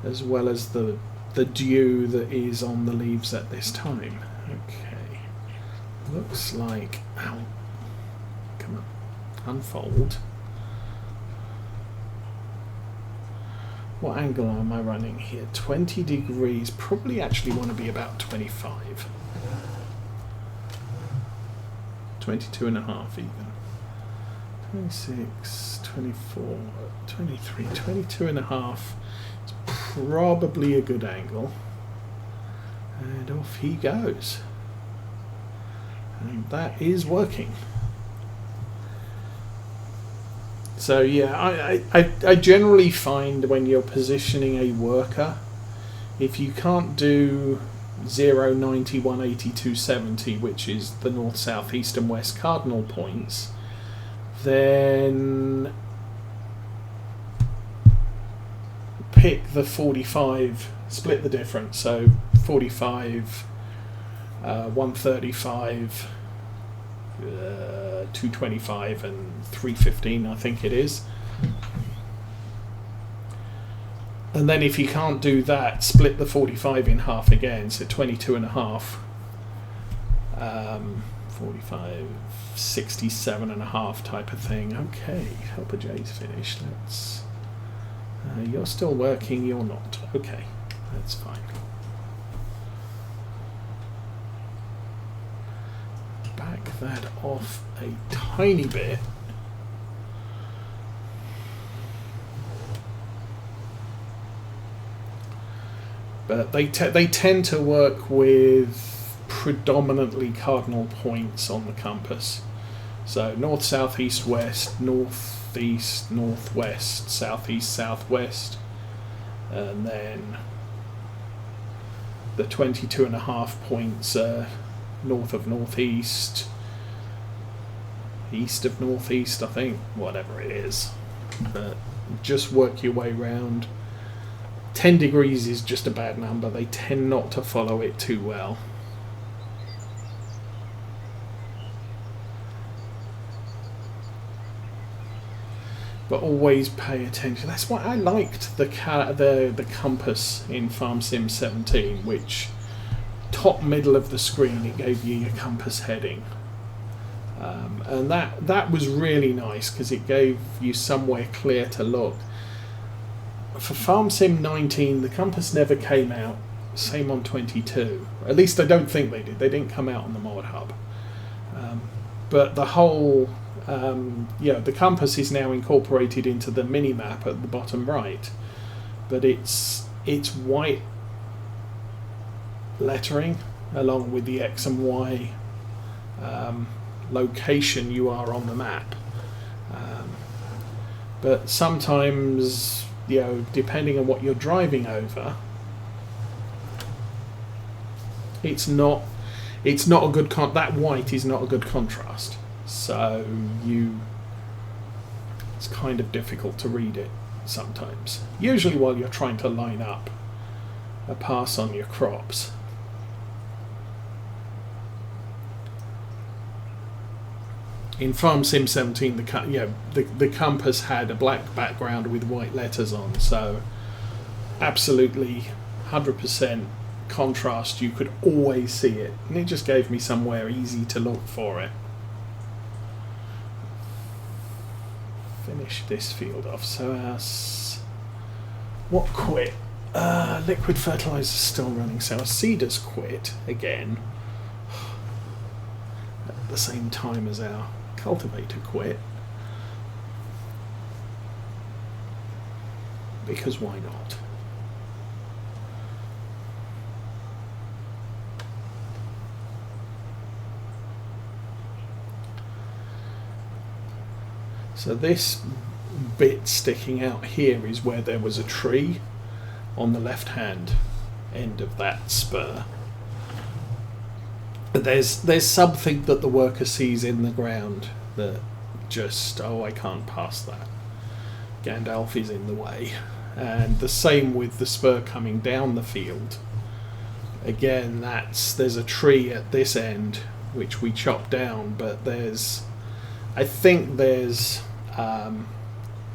as well as the dew that is on the leaves at this time. Okay, looks like, ow, come on, unfold. What angle am I running here? 20 degrees, probably actually want to be about 25. 22 and a half even. 26, 24, 23, 22 and a half. It's probably a good angle. And off he goes. And that is working. So yeah, I generally find when you're positioning a worker, if you can't do 0, 90, 180, 270, which is the north, south, east and west cardinal points, then pick the 45, split the difference, so 45, 135, 225 and 315 I think it is. And then if you can't do that, split the 45 in half again, so 22 and a half, 45, 67 and a half type of thing. Okay, Helper J's finished. Let's you're still working, you're not. Okay, that's fine. Back that off a tiny bit. But they tend to work with predominantly cardinal points on the compass. So north, south, east, west, north, east, northwest, southeast, southwest, and then the 22 and a half points are north of northeast, east of northeast, I think, whatever it is. But just work your way round. 10 degrees is just a bad number. They tend not to follow it too well. But always pay attention. That's why I liked the compass in Farm Sim 17, which top middle of the screen it gave you your compass heading, and that was really nice because it gave you somewhere clear to look. For Farm Sim 19, the compass never came out. Same on 22. At least I don't think they did. They didn't come out on the mod hub. But the whole, the compass is now incorporated into the mini map at the bottom right. But it's white lettering along with the X and Y location you are on the map. But sometimes, depending on what you're driving over, it's not a good that white is not a good contrast, so it's kind of difficult to read it sometimes, usually while you're trying to line up a pass on your crops. In Farm Sim 17, the compass had a black background with white letters on, so absolutely 100% contrast. You could always see it, and it just gave me somewhere easy to look for it. Finish this field off. So what quit? Liquid fertilizer is still running, so our seeders quit again at the same time as our cultivator quit, because why not? So this bit sticking out here is where there was a tree on the left hand end of that spur. There's something that the worker sees in the ground that just, I can't pass that. Gandalf is in the way. And the same with the spur coming down the field. Again, there's a tree at this end which we chopped down, but I think there's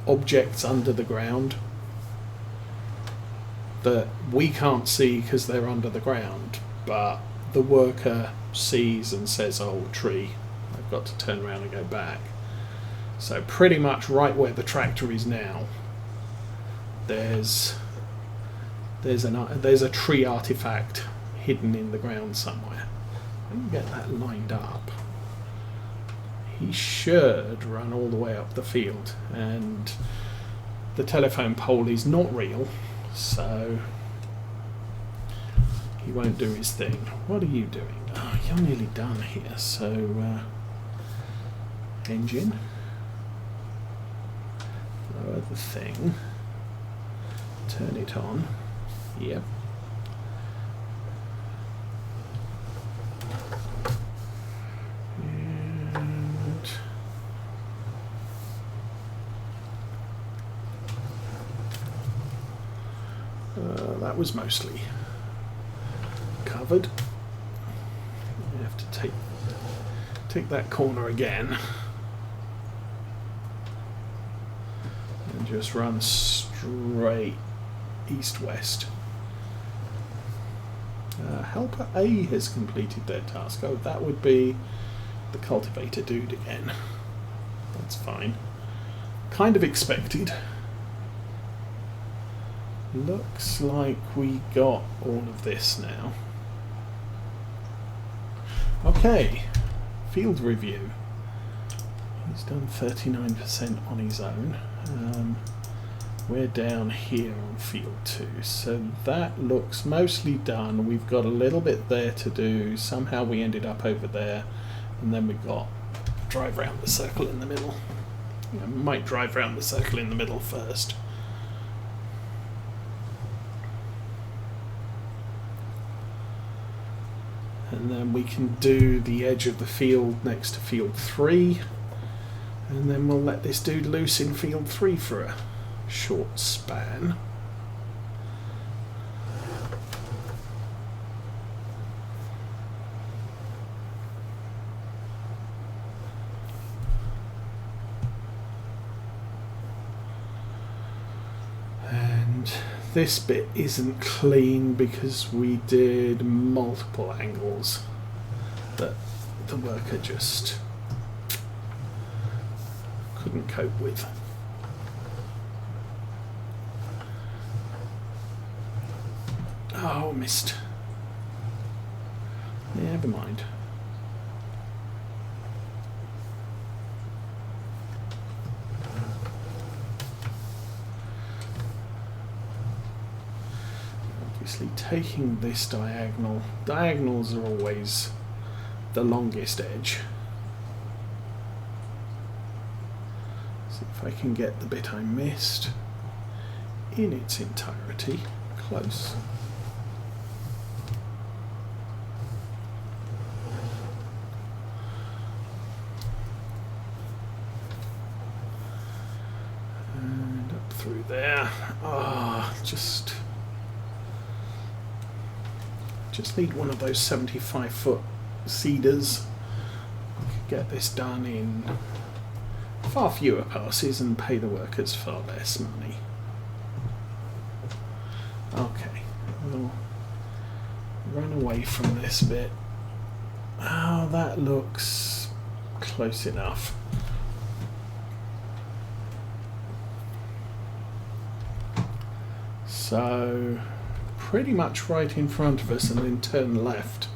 objects under the ground that we can't see because they're under the ground, but the worker sees and says, oh, tree, I've got to turn around and go back. So pretty much right where the tractor is now, there's a tree artifact hidden in the ground somewhere. Let me get that lined up. He should run all the way up the field, and the telephone pole is not real, so he won't do his thing. What are you doing? Oh, you're nearly done here, so engine, lower the thing, turn it on. Yep. And that was mostly covered. You have to take that corner again and just run straight east-west. Helper A has completed their task. Oh, that would be the cultivator dude again. That's fine. Kind of expected. Looks like we got all of this now. Okay, field review. He's done 39% on his own. We're down here on field 2, so that looks mostly done. We've got a little bit there to do. Somehow we ended up over there, and then we've got drive around the circle in the middle. I might drive around the circle in the middle first. And then we can do the edge of the field next to field 3, and then we'll let this dude loose in field 3 for a short span. And this bit isn't clean because we did multiple angles that the worker just couldn't cope with. Oh, missed. Never mind. Obviously taking this diagonal. Diagonals are always the longest edge. See if I can get the bit I missed in its entirety. Close. Through there. Just need one of those 75-foot seeders. I could get this done in far fewer passes and pay the workers far less money. Okay, we'll run away from this bit. Oh, that looks close enough. So, pretty much right in front of us, and then turn left.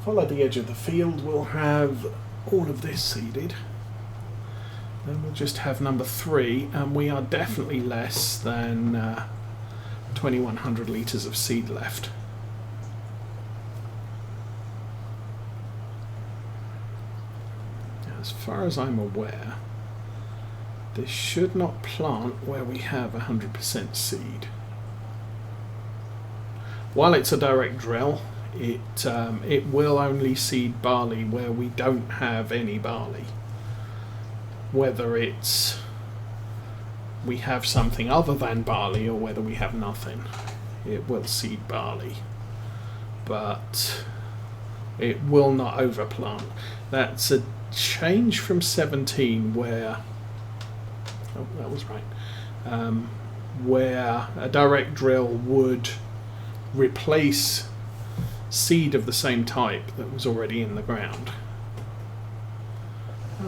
Follow the edge of the field, we'll have all of this seeded. Then we'll just have number 3, and we are definitely less than 2100 litres of seed left. As far as I'm aware, this should not plant where we have 100% seed. While it's a direct drill, it will only seed barley where we don't have any barley. Whether it's we have something other than barley or whether we have nothing, it will seed barley. But it will not overplant. That's a change from 17 where... Oh, that was right. where a direct drill would replace seed of the same type that was already in the ground.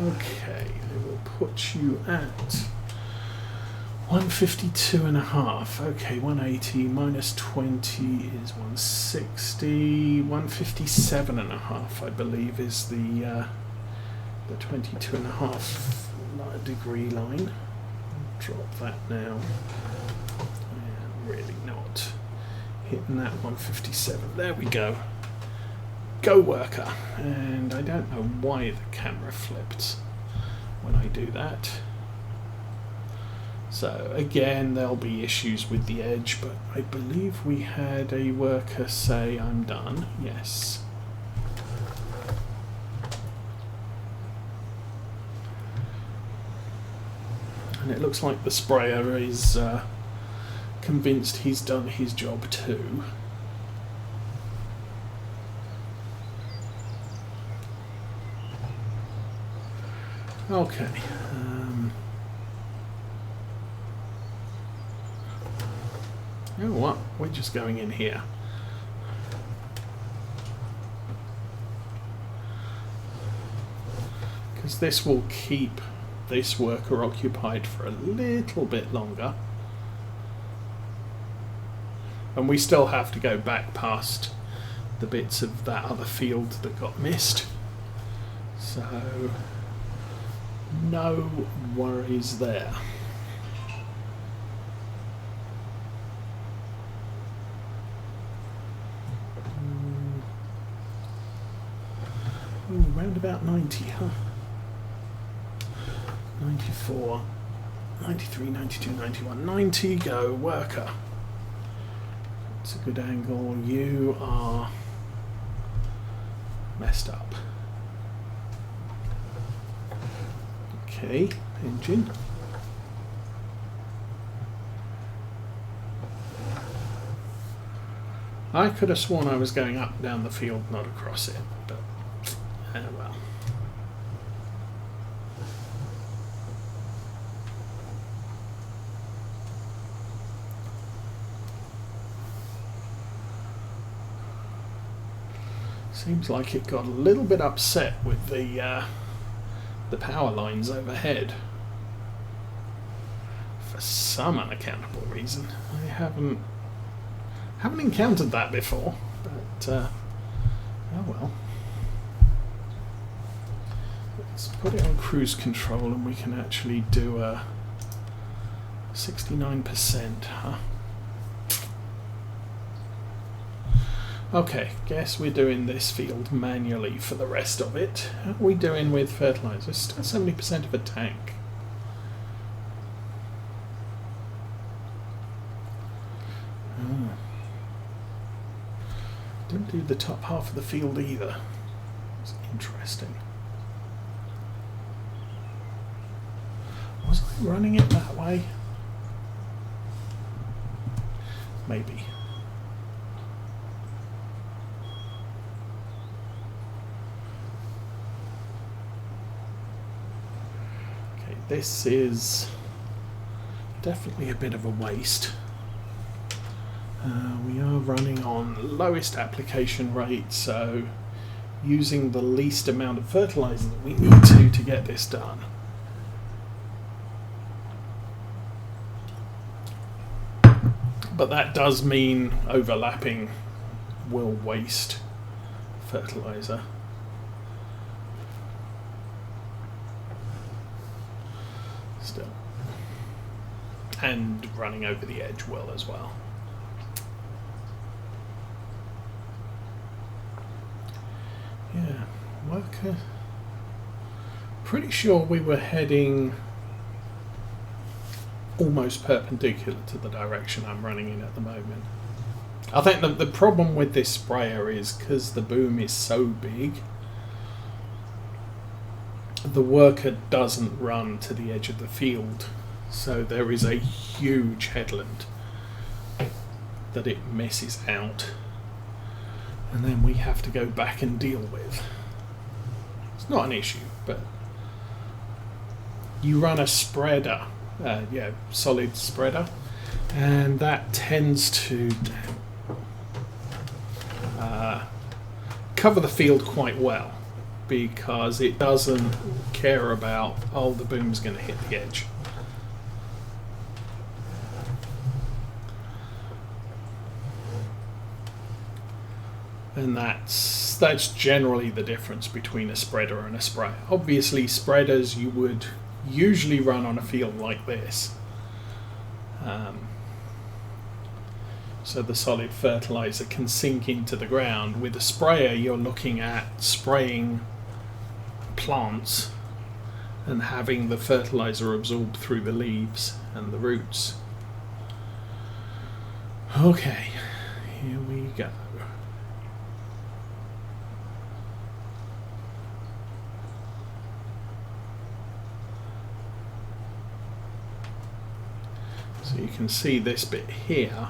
Okay, I will put you at 152.5. Okay, 180 minus 20 is 160. 157.5, I believe, is the 22.5 degree line. Drop that now. Yeah, really not hitting that 157. There we go. Go, worker. And I don't know why the camera flipped when I do that. So again, there'll be issues with the edge, but I believe we had a worker say I'm done. Yes. And it looks like the sprayer is convinced he's done his job too. Okay. You know what? We're just going in here. Because this will keep this worker occupied for a little bit longer. And we still have to go back past the bits of that other field that got missed. So, no worries there. Ooh, round about 90, huh? 94, 93, 92, 91, 90, go, worker. It's a good angle. You are messed up. Okay, engine. I could have sworn I was going up and down the field, not across it, but well. Seems like it got a little bit upset with the power lines overhead for some unaccountable reason. I haven't encountered that before, but oh well. Let's put it on cruise control and we can actually do a 69%, huh? Okay, guess we're doing this field manually for the rest of it. How are we doing with fertilizer? Still 70% of a tank. Oh. Didn't do the top half of the field either. It's interesting. Was I running it that way? Maybe. This is definitely a bit of a waste. We are running on lowest application rate, so using the least amount of fertilizer that we need to get this done. But that does mean overlapping will waste fertilizer. Still. And running over the edge will as well. Yeah, worker. Pretty sure we were heading almost perpendicular to the direction I'm running in at the moment. I think the problem with this sprayer is because the boom is so big, the worker doesn't run to the edge of the field, so there is a huge headland that it misses out, and then we have to go back and deal with. It's not an issue, but you run a spreader, solid spreader, and that tends to cover the field quite well, because it doesn't care about, oh, the boom's going to hit the edge. And that's generally the difference between a spreader and a sprayer. Obviously, spreaders you would usually run on a field like this. So the solid fertilizer can sink into the ground. With a sprayer, you're looking at spraying plants and having the fertilizer absorbed through the leaves and the roots. Okay, here we go. So you can see this bit here.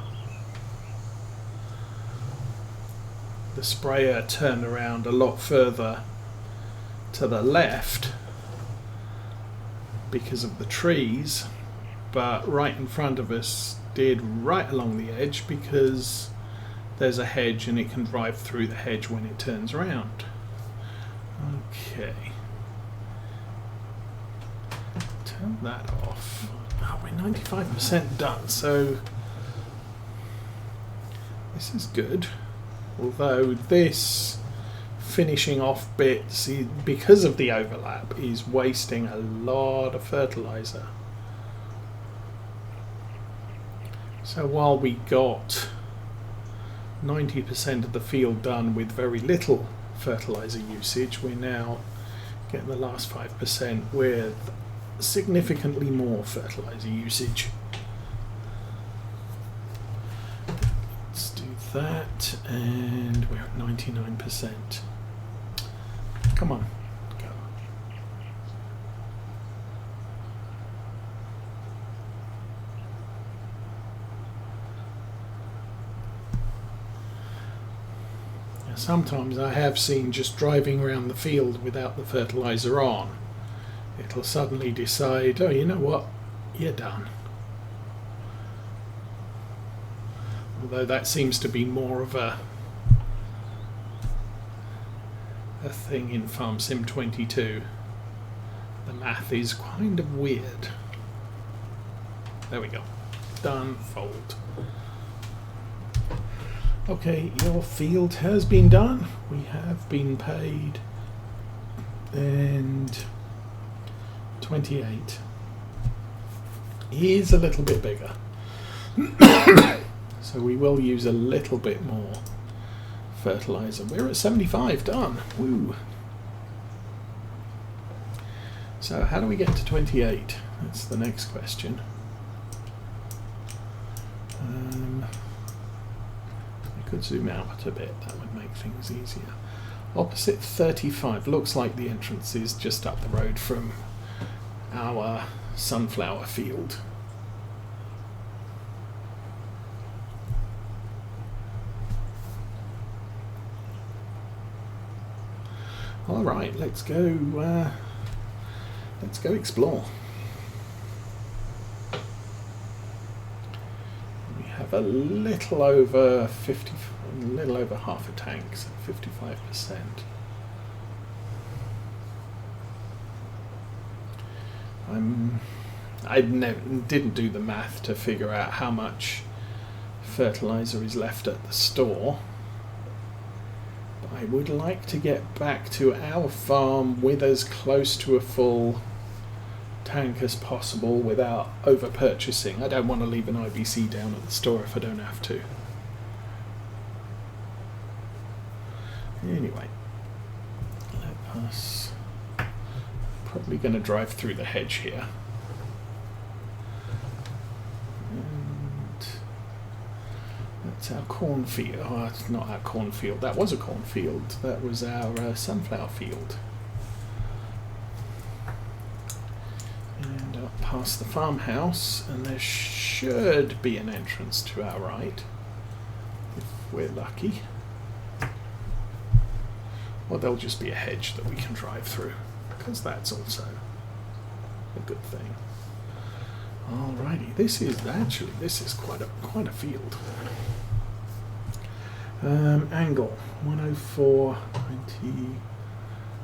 The sprayer turned around a lot further to the left because of the trees, but right in front of us did right along the edge because there's a hedge and it can drive through the hedge when it turns around. Okay. Turn that off. Oh, we're 95% done, so this is good. Although this finishing off bit, because of the overlap, is wasting a lot of fertilizer. So while we got 90% of the field done with very little fertilizer usage, we're now getting the last 5% with significantly more fertilizer usage. Let's do that, and we're at 99%. Come on, go. Now, sometimes I have seen just driving around the field without the fertilizer on, it'll suddenly decide, oh, you know what, you're done. Although that seems to be more of a thing in Farm Sim 22. The math is kind of weird. There we go. Done. Fold. Okay, your field has been done. We have been paid. And 28 is a little bit bigger. So we will use a little bit more fertilizer. We're at 75 done. Woo. So how do we get to 28? That's the next question. I could zoom out a bit, that would make things easier. Opposite 35, looks like the entrance is just up the road from our sunflower field. All right, let's go explore. We have a little over half a tank, so 55%. I didn't do the math to figure out how much fertilizer is left at the store. I would like to get back to our farm with as close to a full tank as possible without over purchasing. I don't want to leave an IBC down at the store if I don't have to. Anyway, let us, probably going to drive through the hedge here. That's our cornfield. Oh, it's not our cornfield. That was a cornfield. That was our sunflower field. And up past the farmhouse, and there should be an entrance to our right, if we're lucky. Or there'll just be a hedge that we can drive through, because that's also a good thing. Alrighty, this is quite a field. Angle 104, 90,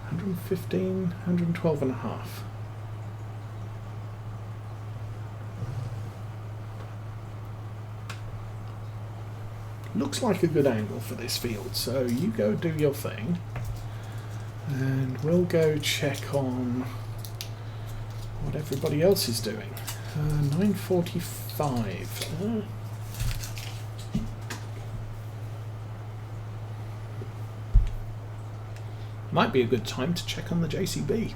115, 112 and a half. Looks like a good angle for this field, so you go do your thing and we'll go check on what everybody else is doing. 9:45. Might be a good time to check on the JCB.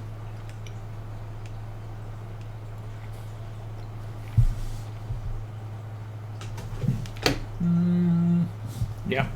Yeah.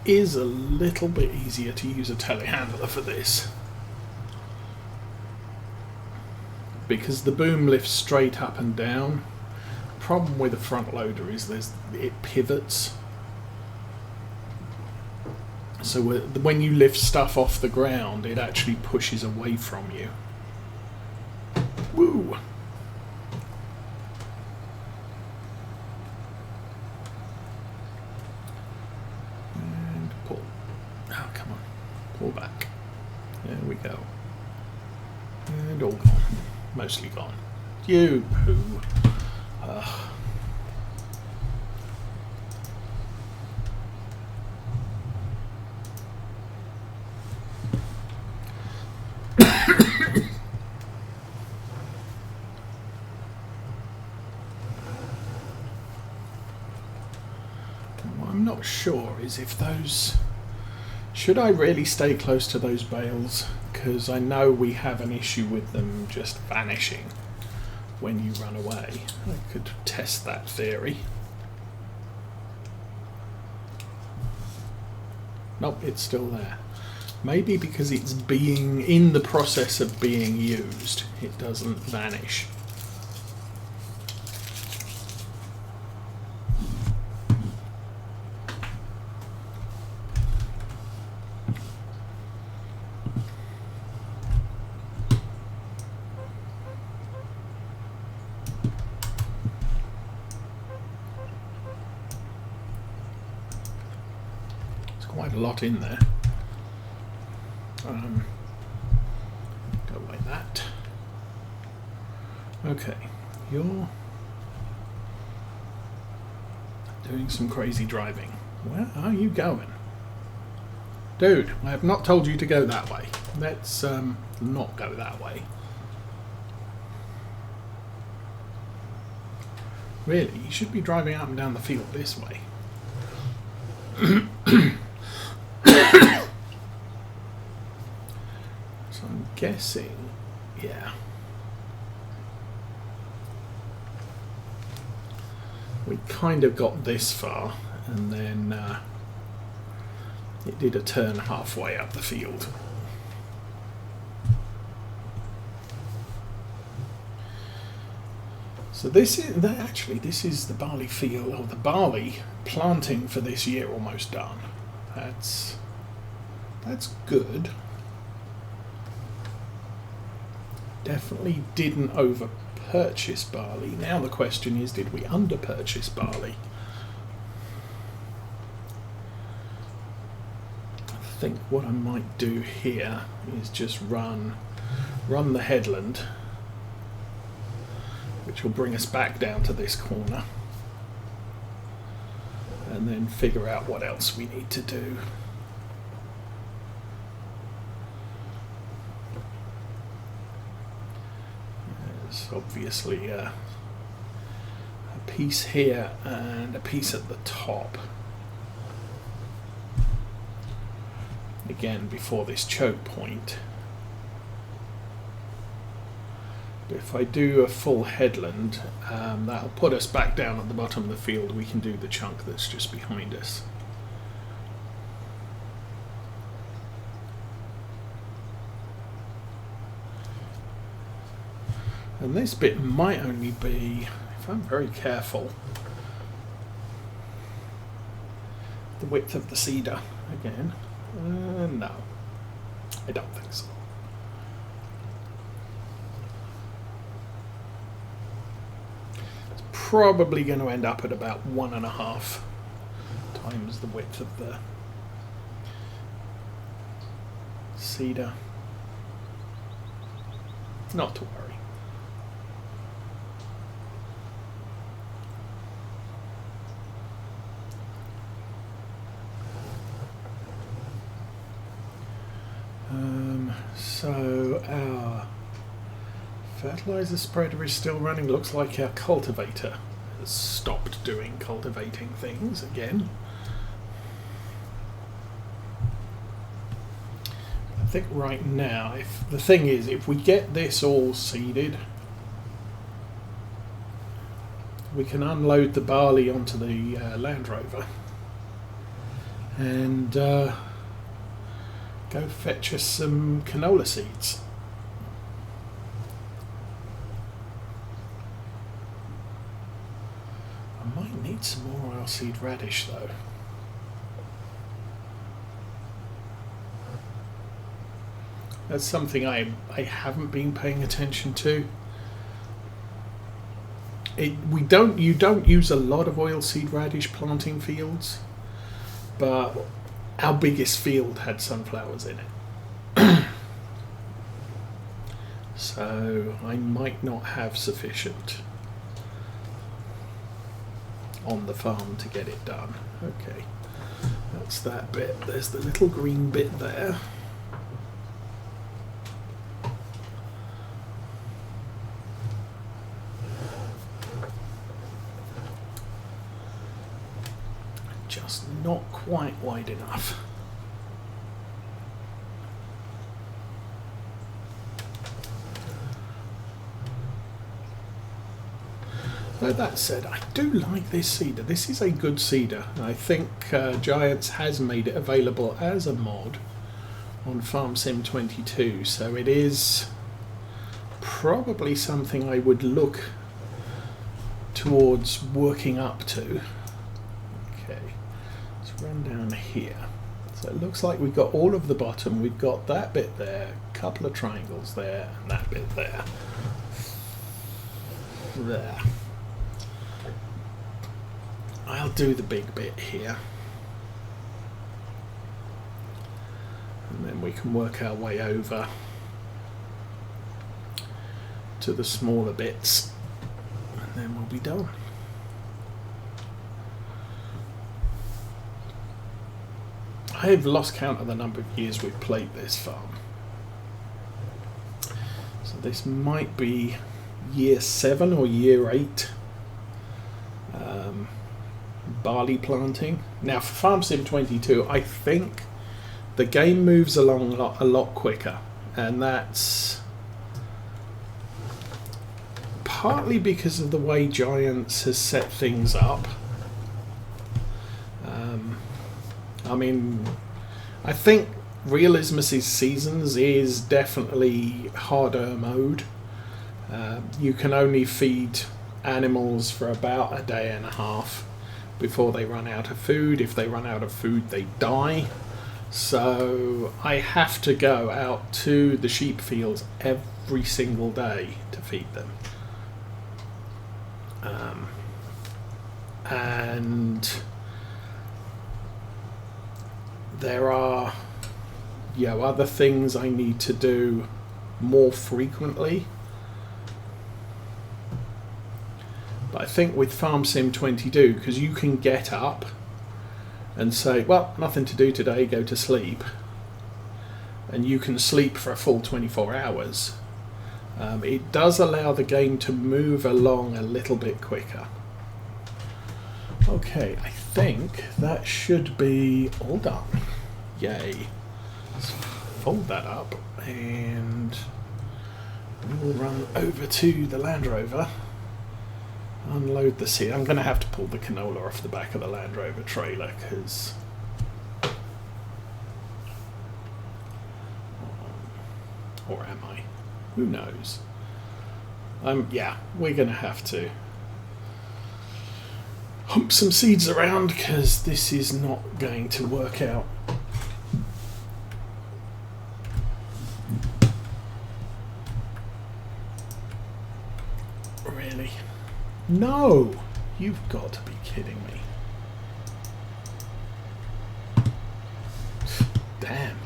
Is a little bit easier to use a telehandler for this because the boom lifts straight up and down. Problem with a front loader is it pivots, so when you lift stuff off the ground it actually pushes away from you. Woo! Pull back. There we go. And all gone. Mostly gone. You poo. What I'm not sure is if those... Should I really stay close to those bales? Because I know we have an issue with them just vanishing when you run away. I could test that theory. Nope, it's still there. Maybe because it's being in the process of being used, it doesn't vanish. Quite a lot in there. Go like that. Okay, you're doing some crazy driving. Where are you going? Dude, I have not told you to go that way. Let's not go that way. Really, you should be driving up and down the field this way. So I'm guessing, yeah. We kind of got this far, and then it did a turn halfway up the field. So this is this is the barley field, or the barley planting for this year almost done. That's good. Definitely didn't over purchase barley. Now the question is, did we under purchase barley? I think what I might do here is just run the headland, which will bring us back down to this corner, and then figure out what else we need to do. There's obviously a piece here and a piece at the top. Again, before this choke point. But if I do a full headland, that'll put us back down at the bottom of the field. We can do the chunk that's just behind us. And this bit might only be, if I'm very careful, the width of the cedar again. No, I don't think so. It's probably going to end up at about 1.5 times the width of the cedar. Not to worry. So our fertilizer spreader is still running. Looks like our cultivator has stopped doing cultivating things again. I think right now, if the thing is, if we get this all seeded, we can unload the barley onto the Land Rover and go fetch us some canola seeds. I might need some more oilseed radish though. That's something I haven't been paying attention to. You don't use a lot of oilseed radish planting fields, but our biggest field had sunflowers in it. So I might not have sufficient on the farm to get it done. Okay, that's that bit. There's the little green bit there. Just not quite wide enough. Though that said, I do like this cedar. This is a good cedar. I think Giants has made it available as a mod on Farm Sim 22, so it is probably something I would look towards working up to. Okay, let's run down here. So it looks like we've got all of the bottom. We've got that bit there, a couple of triangles there, and that bit there. There. I'll do the big bit here. And then we can work our way over to the smaller bits. And then we'll be done. I've lost count of the number of years we've played this farm. So this might be year 7 or year 8. Barley planting. Now for Farm Sim 22, I think the game moves along a lot quicker, and that's partly because of the way Giants has set things up. I mean, I think Realismus' Seasons is definitely harder mode. You can only feed animals for about a day and a half before they run out of food. If they run out of food, they die. So I have to go out to the sheep fields every single day to feed them. And there are other things I need to do more frequently. But I think with Farm Sim 22, because you can get up and say, well, nothing to do today, go to sleep. And you can sleep for a full 24 hours. It does allow the game to move along a little bit quicker. Okay, I think that should be all done. Yay. Let's fold that up and We'll run over to the Land Rover, unload the seat. I'm going to have to pull the canola off the back of the Land Rover trailer because or am I? Who knows? Yeah, we're going to have to hump some seeds around because this is not going to work out. Really? No! You've got to be kidding me. Damn.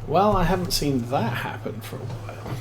Well, I haven't seen that happen for a while.